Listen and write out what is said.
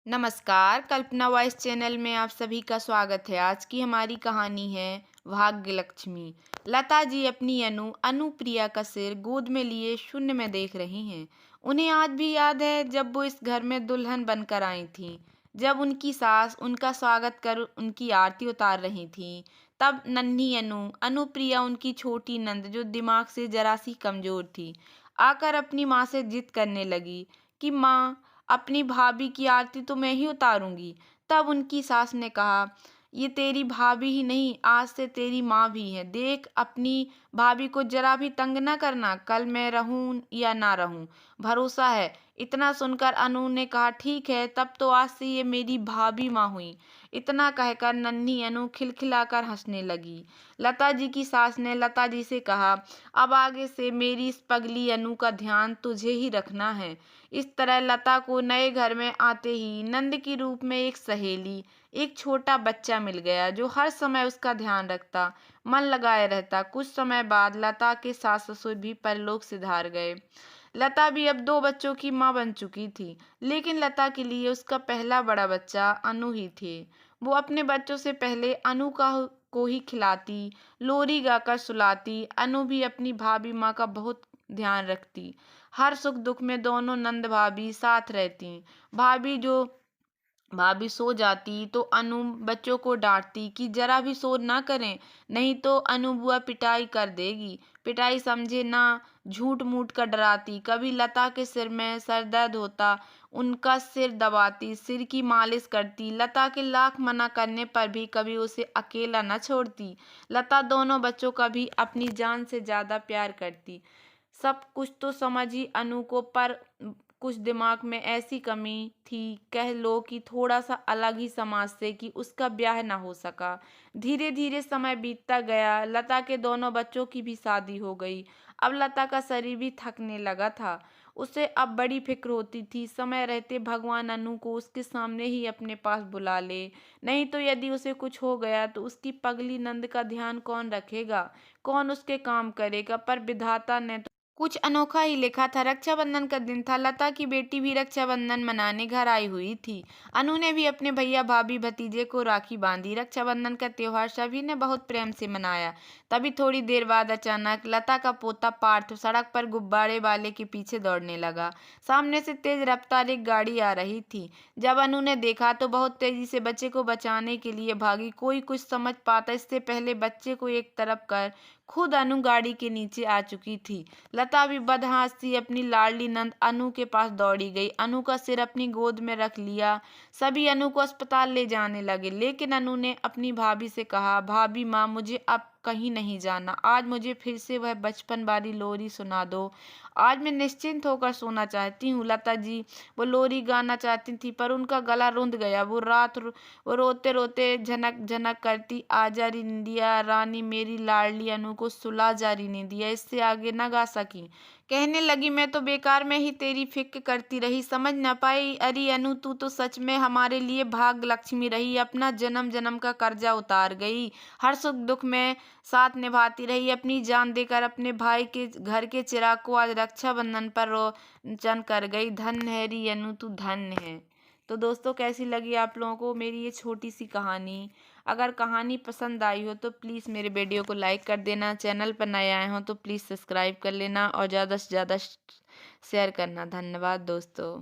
नमस्कार, कल्पना voice channel में आप सभी का स्वागत है। आज की हमारी कहानी है भाग्य लक्ष्मी। लता जी अपनी अनुप्रिया का सिर गोद में लिए शून्य में देख रही हैं। उन्हें आज भी याद है जब वो इस घर में दुल्हन बनकर आई थीं। जब उनकी सास उनका स्वागत कर उनकी आरती उतार रही थी, तब नन्ही अनुप्रिया उनकी छोटी नंद जो दिमाग से जरा सी कमजोर थी, आकर अपनी माँ से जिद करने लगी कि माँ, अपनी भाभी की आरती तो मैं ही उतारूंगी। तब उनकी सास ने कहा, ये तेरी भाभी ही नहीं, आज से तेरी माँ भी है। देख, अपनी भाभी को जरा भी तंग ना करना, कल मैं रहूं या ना रहूं, भरोसा है। इतना सुनकर अनु ने कहा, ठीक है, तब तो आज से ये मेरी भाभी माँ हुई। इतना कहकर नन्ही अनु खिलखिलाकर हंसने लगी। लता जी की सास ने लता जी से कहा, अब आगे से मेरी इस पगली अनु का ध्यान तुझे ही रखना है। इस तरह लता को नए घर में आते ही नंद की रूप में एक सहेली, एक छोटा बच्चा मिल गया जो हर समय उसका ध्यान रखता, मन लगाए रहता। कुछ समय बाद लता के सास ससुर भी परलोक सिधार गए। लता भी अब दो बच्चों की माँ बन चुकी थी, लेकिन लता के लिए उसका पहला बड़ा बच्चा अनु ही थे। वो अपने बच्चों से पहले अनु का को ही खिलाती, लोरी गाकर सुलाती। अनु भी अपनी भाभी माँ का बहुत ध्यान रखती। हर सुख दुख में दोनों नंद भाभी साथ रहती। भाभी जो भाभी सो जाती तो अनु बच्चों को डांटती कि जरा भी शोर ना करें, नहीं तो अनु बुआ पिटाई कर देगी। पिटाई समझे ना, झूठ मूठ कर डराती। कभी लता के सिर में सर दर्द होता, उनका सिर दबाती, सिर की मालिश करती। लता के लाख मना करने पर भी कभी उसे अकेला न छोड़ती। लता दोनों बच्चों का भी अपनी जान से ज्यादा प्यार करती। सब कुछ तो समझ ही अनु को, पर कुछ दिमाग में ऐसी कमी थी, कह लो कि थोड़ा सा अलग ही समाज से, कि उसका ब्याह ना हो सका। धीरे धीरे समय बीतता गया। लता के दोनों बच्चों की भी शादी हो गई। अब लता का शरीर भी थकने लगा था। उसे अब बड़ी फिक्र होती थी, समय रहते भगवान अनु को उसके सामने ही अपने पास बुला ले। नहीं तो यदि उसे कुछ हो गया तो उसकी पगली नंद का ध्यान कौन रखेगा, कौन उसके काम करेगा। पर विधाता ने तो कुछ अनोखा ही लिखा था। रक्षाबंधन का दिन था। लता की बेटी भी रक्षाबंधन मनाने घर आई हुई थी। अनु ने भी अपने भैया भाभी भतीजे को राखी बांधी। रक्षाबंधन का त्योहार सभी ने बहुत प्रेम से मनाया। तभी थोड़ी देर बाद अचानक लता का पोता पार्थ सड़क पर गुब्बारे वाले के पीछे दौड़ने लगा। सामने से तेज रफ्तार एक गाड़ी आ रही थी। जब अनु ने देखा तो बहुत तेजी से बच्चे को बचाने के लिए भागी। कोई कुछ समझ पाता इससे पहले बच्चे को एक तरफ कर खुद अनु गाड़ी के नीचे आ चुकी थी। लता भी बदहवास सी अपनी लाडली नंद अनु के पास दौड़ी गई। अनु का सिर अपनी गोद में रख लिया। सभी अनु को अस्पताल ले जाने लगे, लेकिन अनु ने अपनी भाभी से कहा, भाभी माँ, मुझे अब कहीं नहीं जाना। आज मुझे फिर से वह बचपन वाली लोरी सुना दो। आज मैं निश्चिंत होकर सोना चाहती हूँ। लता जी वो लोरी गाना चाहती थी, पर उनका गला रुंध गया। वो रोते रोते झनक झनक करती, आजा री निंदिया रानी मेरी लाडली अनु को सुला जा री निंदिया। इससे आगे न गा सकी। कहने लगी, मैं तो बेकार में ही तेरी फिक्र करती रही, समझ न पाई। अरे अनु, तू तो सच में हमारे लिए भाग्य लक्ष्मी रही, अपना जन्म जन्म का कर्जा उतार गई। हर सुख दुख में साथ निभाती रही, अपनी जान देकर अपने भाई के घर के चिराग को आज रक्षाबंधन पर रोशन कर गई। धन्य है री अनु, तू धन्य है। तो दोस्तों, कैसी लगी आप लोगों को मेरी ये छोटी सी कहानी? अगर कहानी पसंद आई हो तो प्लीज़ मेरे वीडियो को लाइक कर देना। चैनल पर नए आए हो तो प्लीज़ सब्सक्राइब कर लेना और ज़्यादा से ज़्यादा शेयर करना। धन्यवाद दोस्तों।